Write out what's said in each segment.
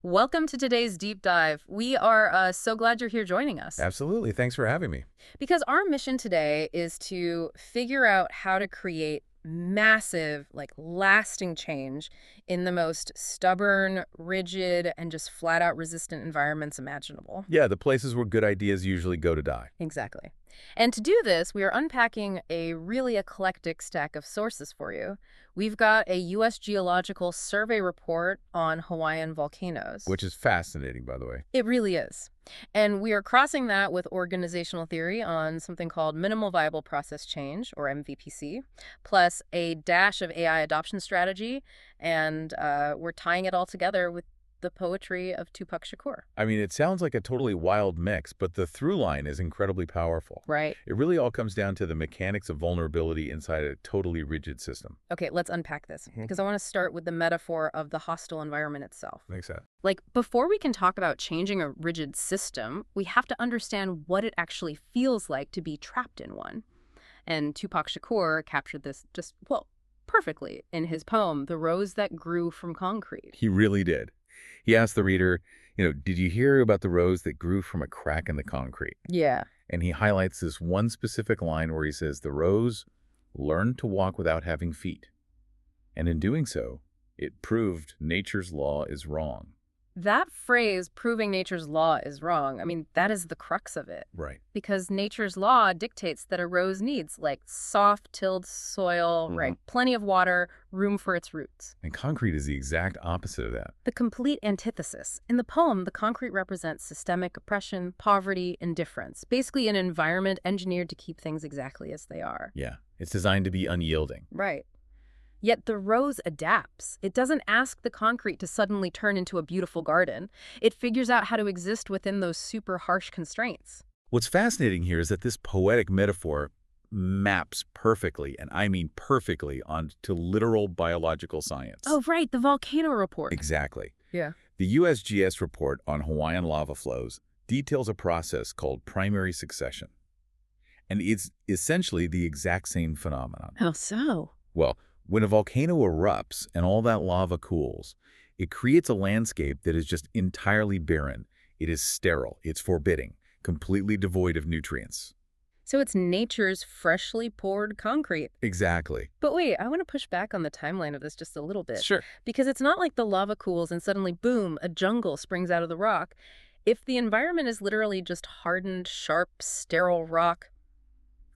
Welcome to today's deep dive. We are so glad you're here joining us Absolutely. Thanks for having me. because our mission today is to figure out how to create massive, lasting change in the most stubborn, rigid, and just flat out resistant environments imaginable. Yeah, the places where good ideas usually go to die. Exactly. And to do this, we are unpacking a really eclectic stack of sources for you. We've got a U.S. Geological Survey report on Hawaiian volcanoes. Which is fascinating, by the way. It really is. And we are crossing that with organizational theory on something called minimal viable process change, or MVPC, plus a dash of AI adoption strategy. And we're tying it all together with the poetry of Tupac Shakur. I mean, it sounds like a totally wild mix, but the through line is incredibly powerful. Right. It really all comes down to the mechanics of vulnerability inside a totally rigid system. Okay, let's unpack this because I want to start with the metaphor of the hostile environment itself. Makes sense. Before we can talk about changing a rigid system, we have to understand what it actually feels like to be trapped in one. And Tupac Shakur captured this perfectly in his poem, The Rose That Grew from Concrete. He really did. He asked the reader, did you hear about the rose that grew from a crack in the concrete? Yeah. And he highlights this one specific line where he says, the rose learned to walk without having feet. And in doing so, it proved nature's law is wrong. That phrase, proving nature's law is wrong, I mean, that is the crux of it. Right. Because nature's law dictates that a rose needs, soft, tilled soil, right? Plenty of water, room for its roots. And concrete is the exact opposite of that. The complete antithesis. In the poem, the concrete represents systemic oppression, poverty, indifference. Basically an environment engineered to keep things exactly as they are. Yeah. It's designed to be unyielding. Right. Yet the rose adapts. It doesn't ask the concrete to suddenly turn into a beautiful garden. It figures out how to exist within those super harsh constraints. What's fascinating here is that this poetic metaphor maps perfectly, and I mean perfectly, onto literal biological science. Oh, right, the volcano report. Exactly. Yeah. The USGS report on Hawaiian lava flows details a process called primary succession. And it's essentially the exact same phenomenon. How so? Well, when a volcano erupts and all that lava cools, it creates a landscape that is just entirely barren. It is sterile, it's forbidding, completely devoid of nutrients. So it's nature's freshly poured concrete. Exactly. But wait, I want to push back on the timeline of this just a little bit. Sure. Because it's not like the lava cools and suddenly, boom, a jungle springs out of the rock. If the environment is literally just hardened, sharp, sterile rock,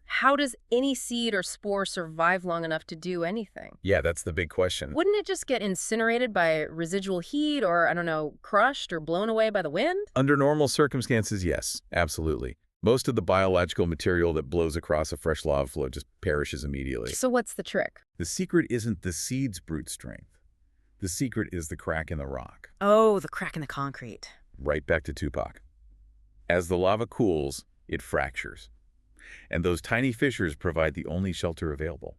how does any seed or spore survive long enough to do anything? Yeah, that's the big question. Wouldn't it just get incinerated by residual heat or, I don't know, crushed or blown away by the wind? Under normal circumstances, yes, absolutely. Most of the biological material that blows across a fresh lava flow just perishes immediately. So what's the trick? The secret isn't the seed's brute strength. The secret is the crack in the rock. Oh, the crack in the concrete. Right back to Tupac. As the lava cools, it fractures. And those tiny fissures provide the only shelter available.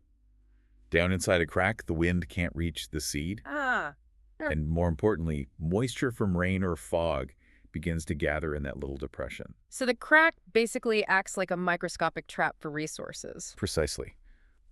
Down inside a crack, the wind can't reach the seed. And more importantly, moisture from rain or fog begins to gather in that little depression. So the crack basically acts like a microscopic trap for resources. Precisely.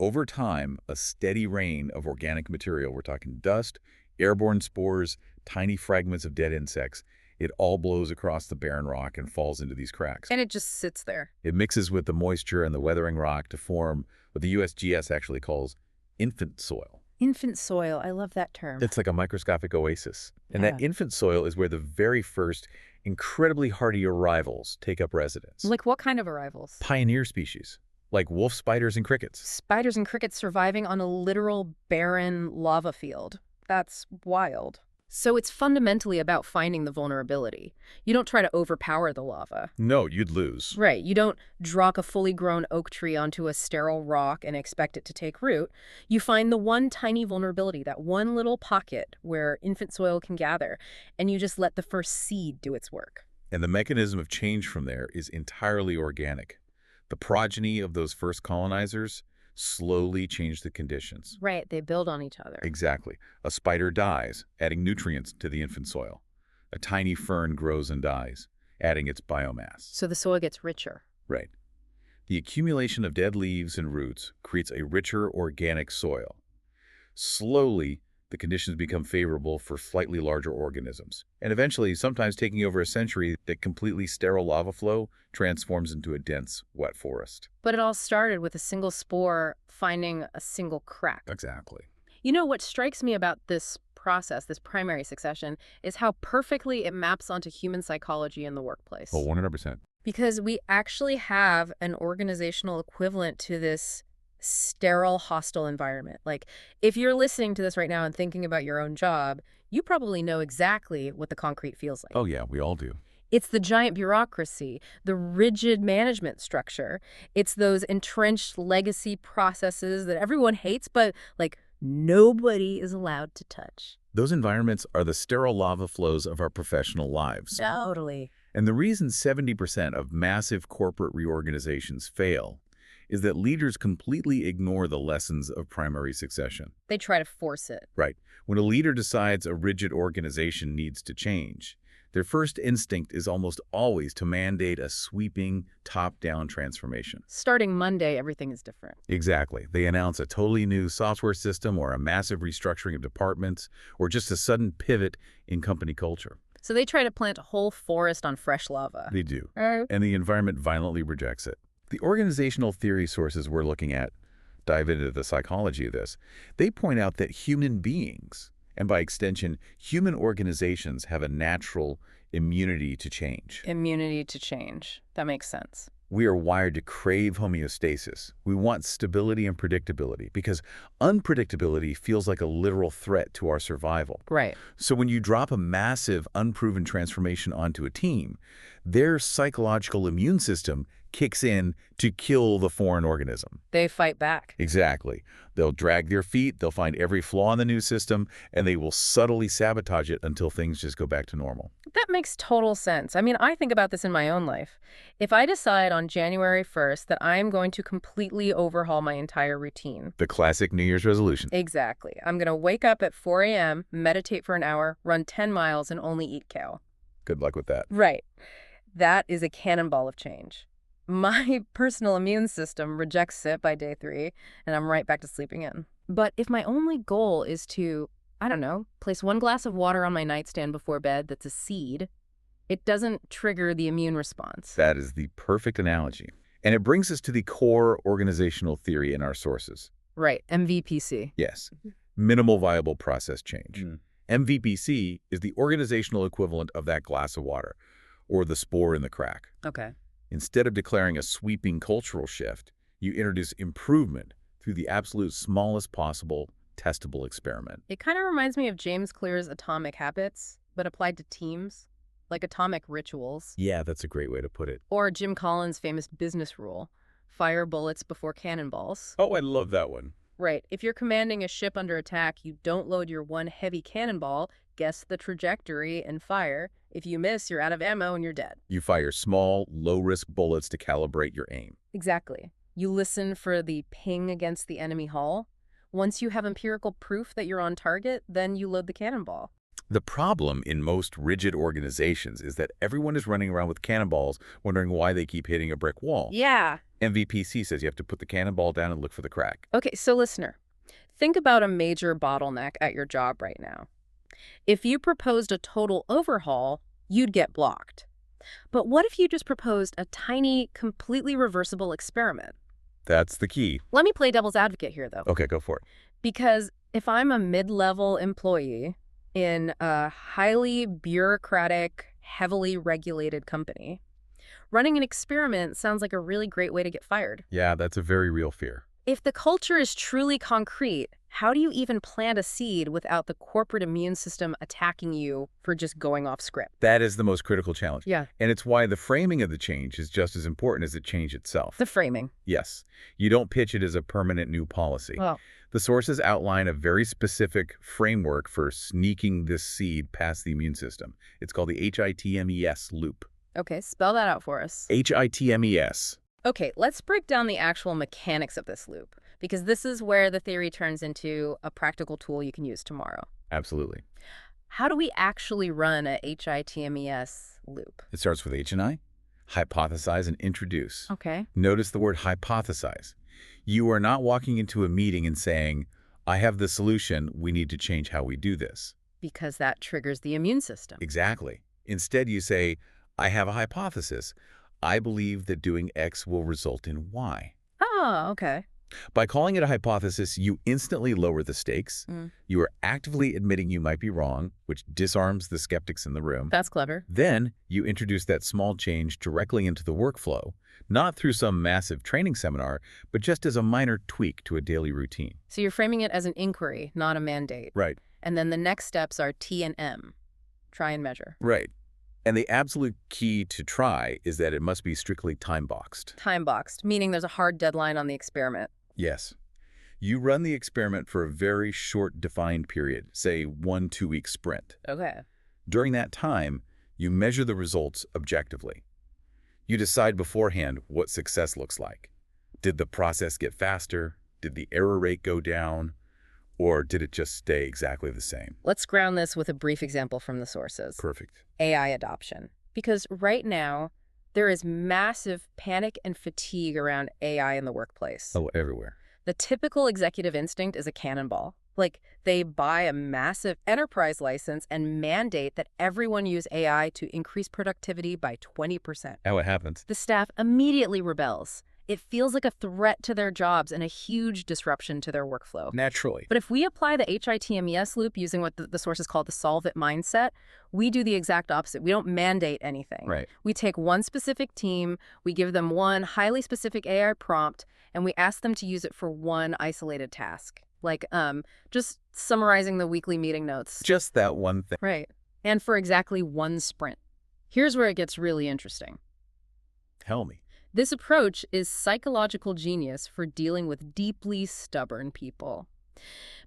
Over time, a steady rain of organic material, we're talking dust, airborne spores, tiny fragments of dead insects, it all blows across the barren rock and falls into these cracks. And it just sits there. It mixes with the moisture and the weathering rock to form what the USGS actually calls infant soil. Infant soil, I love that term. It's like a microscopic oasis. And that infant soil is where the very first incredibly hardy arrivals take up residence. Like what kind of arrivals? Pioneer species, like wolf spiders and crickets. Spiders and crickets surviving on a literal barren lava field. That's wild. So it's fundamentally about finding the vulnerability. You don't try to overpower the lava. No, you'd lose. Right. You don't drop a fully grown oak tree onto a sterile rock and expect it to take root. You find the one tiny vulnerability, that one little pocket where infant soil can gather, and you just let the first seed do its work. And the mechanism of change from there is entirely organic. The progeny of those first colonizers slowly change the conditions. Right. They build on each other. Exactly. A spider dies, adding nutrients to the infant soil. A tiny fern grows and dies, adding its biomass. So the soil gets richer. Right. The accumulation of dead leaves and roots creates a richer organic soil. Slowly, the conditions become favorable for slightly larger organisms. And eventually, sometimes taking over a century, that completely sterile lava flow transforms into a dense, wet forest. But it all started with a single spore finding a single crack. Exactly. You know, what strikes me about this process, this primary succession, is how perfectly it maps onto human psychology in the workplace. Oh, 100%. Because we actually have an organizational equivalent to this sterile, hostile environment. Like, if you're listening to this right now and thinking about your own job, you probably know exactly what the concrete feels like. Oh, yeah, we all do. It's the giant bureaucracy, the rigid management structure. It's those entrenched legacy processes that everyone hates, but, like, nobody is allowed to touch. Those environments are the sterile lava flows of our professional lives. Totally. And the reason 70% of massive corporate reorganizations fail is that leaders completely ignore the lessons of primary succession. They try to force it. Right. When a leader decides a rigid organization needs to change, their first instinct is almost always to mandate a sweeping, top-down transformation. Starting Monday, everything is different. Exactly. They announce a totally new software system or a massive restructuring of departments or just a sudden pivot in company culture. So they try to plant a whole forest on fresh lava. They do. And the environment violently rejects it. The organizational theory sources we're looking at dive into the psychology of this. They point out that human beings, and by extension, human organizations, have a natural immunity to change. Immunity to change. That makes sense. We are wired to crave homeostasis. We want stability and predictability because unpredictability feels like a literal threat to our survival. Right. So when you drop a massive, unproven transformation onto a team, their psychological immune system kicks in to kill the foreign organism. They fight back. Exactly. They'll drag their feet, they'll find every flaw in the new system, and they will subtly sabotage it until things just go back to normal. That makes total sense. I mean, I think about this in my own life. If I decide on January 1st that I'm going to completely overhaul my entire routine. The classic New Year's resolution. Exactly. I'm going to wake up at 4 a.m., meditate for an hour, run 10 miles, and only eat kale. Good luck with that. Right. That is a cannonball of change. My personal immune system rejects it by day 3, and I'm right back to sleeping in. But if my only goal is to, I don't know, place 1 glass of water on my nightstand before bed that's a seed, it doesn't trigger the immune response. That is the perfect analogy. And it brings us to the core organizational theory in our sources. Right, MVPC. Yes, minimal viable process change. MVPC is the organizational equivalent of that glass of water, or the spore in the crack. Okay. Instead of declaring a sweeping cultural shift, you introduce improvement through the absolute smallest possible testable experiment. It kind of reminds me of James Clear's atomic habits, but applied to teams, like atomic rituals. Yeah, that's a great way to put it. Or Jim Collins' famous business rule, fire bullets before cannonballs. Oh, I love that one. Right. If you're commanding a ship under attack, you don't load your 1 heavy cannonball, guess the trajectory, and fire. If you miss, you're out of ammo and you're dead. You fire small, low-risk bullets to calibrate your aim. Exactly. You listen for the ping against the enemy hull. Once you have empirical proof that you're on target, then you load the cannonball. The problem in most rigid organizations is that everyone is running around with cannonballs wondering why they keep hitting a brick wall. Yeah. MVPC says you have to put the cannonball down and look for the crack. Okay, so listener, think about a major bottleneck at your job right now. If you proposed a total overhaul, you'd get blocked. But what if you just proposed a tiny, completely reversible experiment? That's the key. Let me play devil's advocate here, though. Okay, go for it. Because if I'm a mid-level employee in a highly bureaucratic, heavily regulated company, running an experiment sounds like a really great way to get fired. Yeah, that's a very real fear. If the culture is truly concrete, how do you even plant a seed without the corporate immune system attacking you for just going off script? That is the most critical challenge. Yeah. And it's why the framing of the change is just as important as the change itself. The framing. Yes. You don't pitch it as a permanent new policy. Well, The sources outline a very specific framework for sneaking this seed past the immune system. It's called the HITMES loop. okay, spell that out for us. HITMES. Okay, let's break down the actual mechanics of this loop, because this is where the theory turns into a practical tool you can use tomorrow. Absolutely. How do we actually run a HITMES loop? It starts with H and I. Hypothesize and introduce. Okay. Notice the word hypothesize. You are not walking into a meeting and saying, I have the solution. We need to change how we do this. Because that triggers the immune system. Exactly. Instead, you say, I have a hypothesis. I believe that doing X will result in Y. Oh, okay. By calling it a hypothesis, you instantly lower the stakes. You are actively admitting you might be wrong, which disarms the skeptics in the room. That's clever. Then you introduce that small change directly into the workflow, not through some massive training seminar, but just as a minor tweak to a daily routine. So you're framing it as an inquiry, not a mandate. Right. And then the next steps are T and M. Try and measure. Right. And the absolute key to try is that it must be strictly time-boxed. Time-boxed, meaning there's a hard deadline on the experiment. Yes. You run the experiment for a very short defined period, say 1-2 week sprint. Okay. During that time, you measure the results objectively. You decide beforehand what success looks like. Did the process get faster? Did the error rate go down? Or did it just stay exactly the same? Let's ground this with a brief example from the sources. Perfect. AI adoption. Because right now, there is massive panic and fatigue around AI in the workplace. Oh, everywhere. The typical executive instinct is a cannonball. Like, they buy a massive enterprise license and mandate that everyone use AI to increase productivity by 20%. How it happens. The staff immediately rebels. It feels like a threat to their jobs and a huge disruption to their workflow. Naturally. But if we apply the HITMES loop using what the sources call the solve it mindset, we do the exact opposite. We don't mandate anything. Right. We take one specific team, we give them one highly specific AI prompt, and we ask them to use it for one isolated task. Like, just summarizing the weekly meeting notes. Just that one thing. Right. And for exactly one sprint. Here's where it gets really interesting. Tell me. This approach is psychological genius for dealing with deeply stubborn people.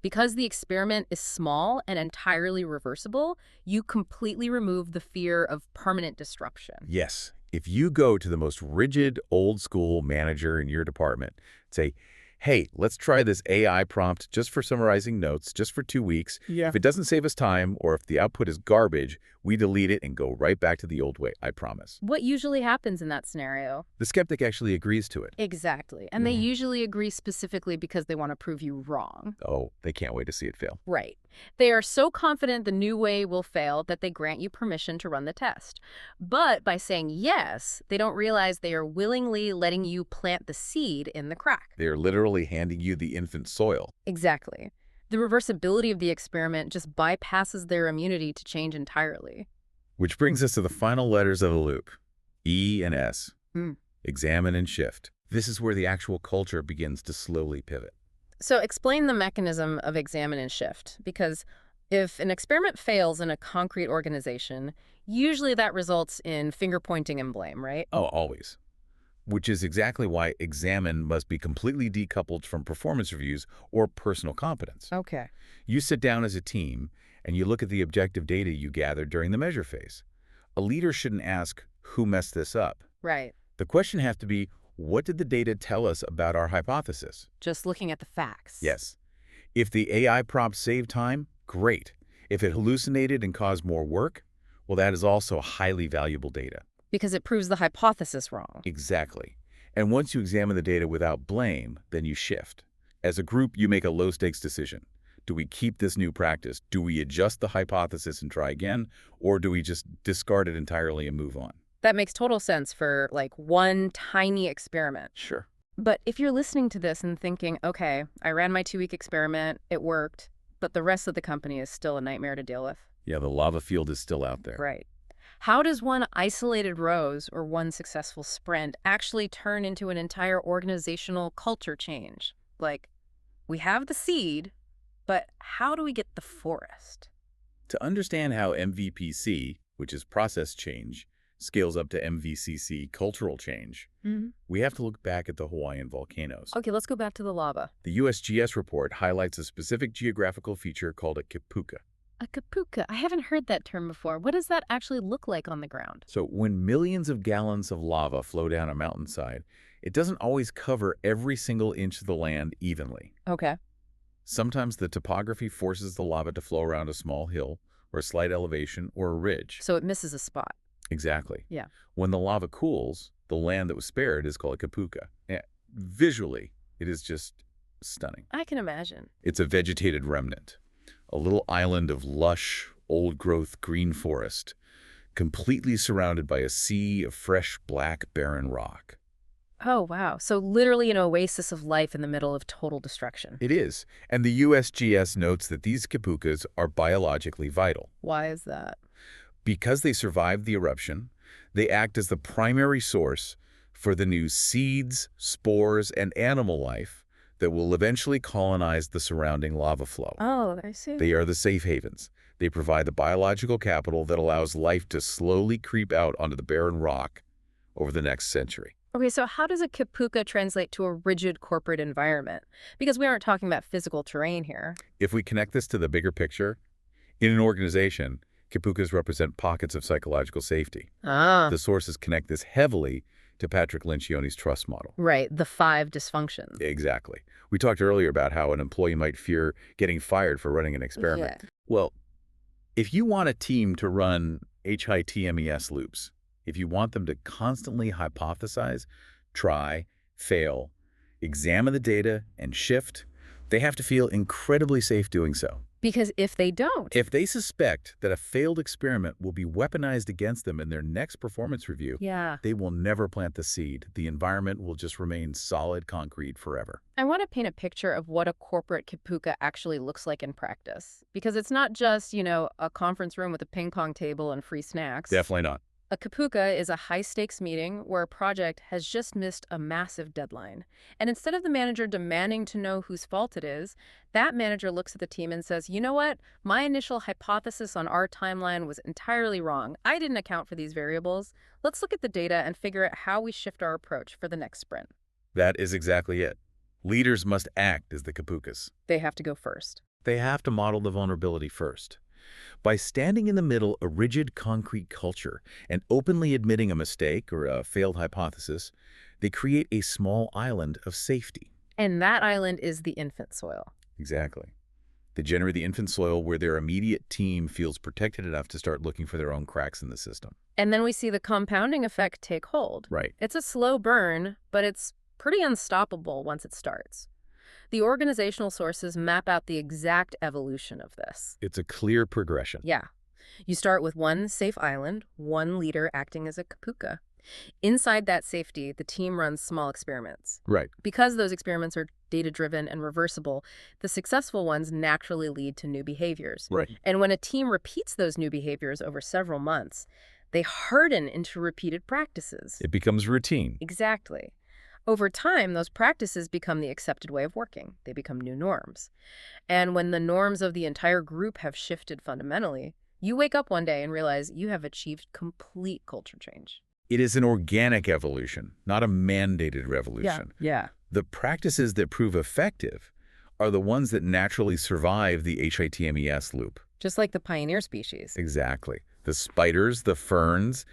Because the experiment is small and entirely reversible, you completely remove the fear of permanent disruption. Yes. If you go to the most rigid, old-school manager in your department, say, hey, let's try this AI prompt just for summarizing notes, just for 2 weeks. Yeah. If it doesn't save us time or if the output is garbage, we delete it and go right back to the old way, I promise. What usually happens in that scenario? The skeptic actually agrees to it. Exactly. And they usually agree specifically because they want to prove you wrong. Oh, they can't wait to see it fail. Right. They are so confident the new way will fail that they grant you permission to run the test. But by saying yes, they don't realize they are willingly letting you plant the seed in the crack. They are literally handing you the infant soil. Exactly. The reversibility of the experiment just bypasses their immunity to change entirely. Which brings us to the final letters of the loop, E and S. Examine and shift. This is where the actual culture begins to slowly pivot. So explain the mechanism of examine and shift, because if an experiment fails in a concrete organization, usually that results in finger-pointing and blame, right? Oh, always. Which is exactly why examine must be completely decoupled from performance reviews or personal competence. Okay. You sit down as a team and you look at the objective data you gathered during the measure phase. A leader shouldn't ask, who messed this up? Right. The question has to be, what did the data tell us about our hypothesis? Just looking at the facts. Yes. If the AI prompt saved time, great. If it hallucinated and caused more work, well, that is also highly valuable data. Because it proves the hypothesis wrong. Exactly. And once you examine the data without blame, then you shift. As a group, you make a low-stakes decision. Do we keep this new practice? Do we adjust the hypothesis and try again? Or do we just discard it entirely and move on? That makes total sense for, like, one tiny experiment. Sure. But if you're listening to this and thinking, okay, I ran my 2-week experiment, it worked, but the rest of the company is still a nightmare to deal with. Yeah, the lava field is still out there. Right. How does one isolated rose or one successful sprint actually turn into an entire organizational culture change? Like, we have the seed, but how do we get the forest? To understand how MVPC, which is process change, scales up to MVCC, cultural change, we have to look back at the Hawaiian volcanoes. Okay, let's go back to the lava. The USGS report highlights a specific geographical feature called a kipuka. A kapuka. I haven't heard that term before. What does that actually look like on the ground? So when millions of gallons of lava flow down a mountainside, it doesn't always cover every single inch of the land evenly. Okay. Sometimes the topography forces the lava to flow around a small hill or a slight elevation or a ridge. So it misses a spot. Exactly. Yeah. When the lava cools, the land that was spared is called a kipuka. Visually, it is just Stunning. I can imagine. It's a vegetated remnant, a little island of lush, old-growth green forest, completely surrounded by a sea of fresh, black, barren rock. Oh, wow. So literally an oasis of life in the middle of total destruction. It is, and the USGS notes that these kipukas are biologically vital. Why is that? Because they survived the eruption, they act as the primary source for the new seeds, spores, and animal life that will eventually colonize the surrounding lava flow. Oh, I see. They are the safe havens. They provide the biological capital that allows life to slowly creep out onto the barren rock over the next century. Okay, so how does a kipuka translate to a rigid corporate environment? Because we aren't talking about physical terrain here. If we connect this to the bigger picture, in an organization, kipukas represent pockets of psychological safety. Ah. The sources connect this heavily to Patrick Lencioni's trust model. Right, the 5 dysfunctions. Exactly. We talked earlier about how an employee might fear getting fired for running an experiment. Yeah. Well, if you want a team to run HITMES loops, if you want them to constantly hypothesize, try, fail, examine the data, and shift, they have to feel incredibly safe doing so. Because if they don't, If they suspect that a failed experiment will be weaponized against them in their next performance review, yeah. they will never plant the seed. The environment will just remain solid concrete forever. I want to paint a picture of what a corporate kipuka actually looks like in practice. Because it's not just, a conference room with a ping pong table and free snacks. Definitely not. A kipuka is a high-stakes meeting where a project has just missed a massive deadline. And instead of the manager demanding to know whose fault it is, that manager looks at the team and says, you know what? My initial hypothesis on our timeline was entirely wrong. I didn't account for these variables. Let's look at the data and figure out how we shift our approach for the next sprint. That is exactly it. Leaders must act as the kipukas. They have to go first. They have to model the vulnerability first. By standing in the middle, a rigid concrete culture, and openly admitting a mistake or a failed hypothesis, they create a small island of safety. And that island is the infant soil. Exactly. They generate the infant soil where their immediate team feels protected enough to start looking for their own cracks in the system. And then we see the compounding effect take hold. Right. It's a slow burn, but it's pretty unstoppable once it starts. The organizational sources map out the exact evolution of this. It's a clear progression. Yeah. You start with one safe island, one leader acting as a kipuka. Inside that safety, the team runs small experiments. Right. Because those experiments are data-driven and reversible, the successful ones naturally lead to new behaviors. Right. And when a team repeats those new behaviors over several months, they harden into repeated practices. It becomes routine. Exactly. Over time, those practices become the accepted way of working. They become new norms. And when the norms of the entire group have shifted fundamentally, you wake up one day and realize you have achieved complete culture change. It is an organic evolution, not a mandated revolution. Yeah. The practices that prove effective are the ones that naturally survive the HITMES loop. Just like the pioneer species. Exactly. The spiders, the ferns,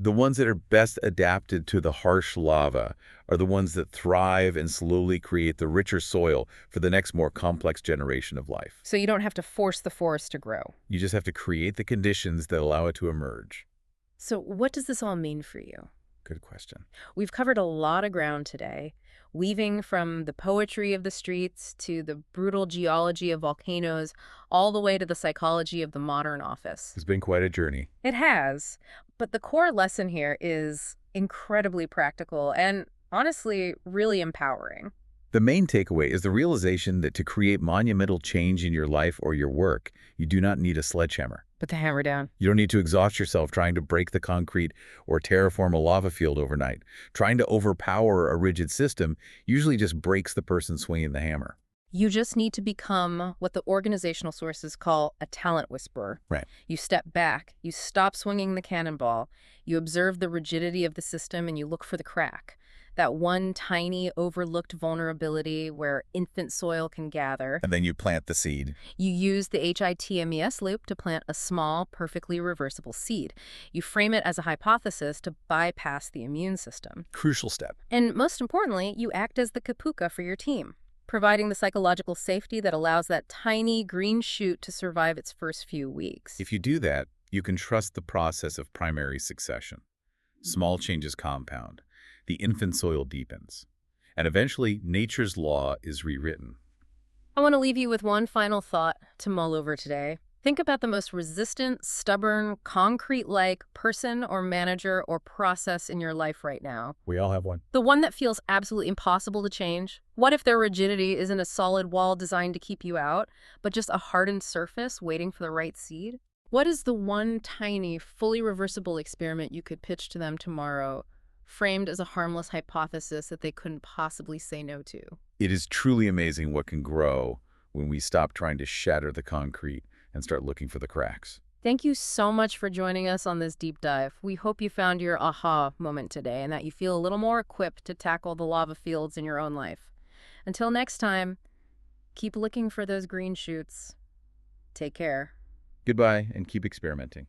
the ones that are best adapted to the harsh lava are the ones that thrive and slowly create the richer soil for the next more complex generation of life. So you don't have to force the forest to grow. You just have to create the conditions that allow it to emerge. So what does this all mean for you? Good question. We've covered a lot of ground today, weaving from the poetry of the streets to the brutal geology of volcanoes, all the way to the psychology of the modern office. It's been quite a journey. It has, but the core lesson here is incredibly practical and honestly really empowering. The main takeaway is the realization that to create monumental change in your life or your work, you do not need a sledgehammer. Put the hammer down. You don't need to exhaust yourself trying to break the concrete or terraform a lava field overnight. Trying to overpower a rigid system usually just breaks the person swinging the hammer. You just need to become what the organizational sources call a talent whisperer. Right. You step back, you stop swinging the cannonball, you observe the rigidity of the system, and you look for the crack. That one tiny overlooked vulnerability where infant soil can gather. And then you plant the seed. You use the HITMES loop to plant a small, perfectly reversible seed. You frame it as a hypothesis to bypass the immune system. Crucial step. And most importantly, you act as the kipuka for your team, providing the psychological safety that allows that tiny green shoot to survive its first few weeks. If you do that, you can trust the process of primary succession. Small changes compound. The infant soil deepens. And eventually, nature's law is rewritten. I want to leave you with one final thought to mull over today. Think about the most resistant, stubborn, concrete-like person or manager or process in your life right now. We all have one. The one that feels absolutely impossible to change. What if their rigidity isn't a solid wall designed to keep you out, but just a hardened surface waiting for the right seed? What is the one tiny, fully reversible experiment you could pitch to them tomorrow, framed as a harmless hypothesis that they couldn't possibly say no to? It is truly amazing what can grow when we stop trying to shatter the concrete and start looking for the cracks. Thank you so much for joining us on this deep dive. We hope you found your aha moment today and that you feel a little more equipped to tackle the lava fields in your own life. Until next time, keep looking for those green shoots. Take care. Goodbye, and keep experimenting.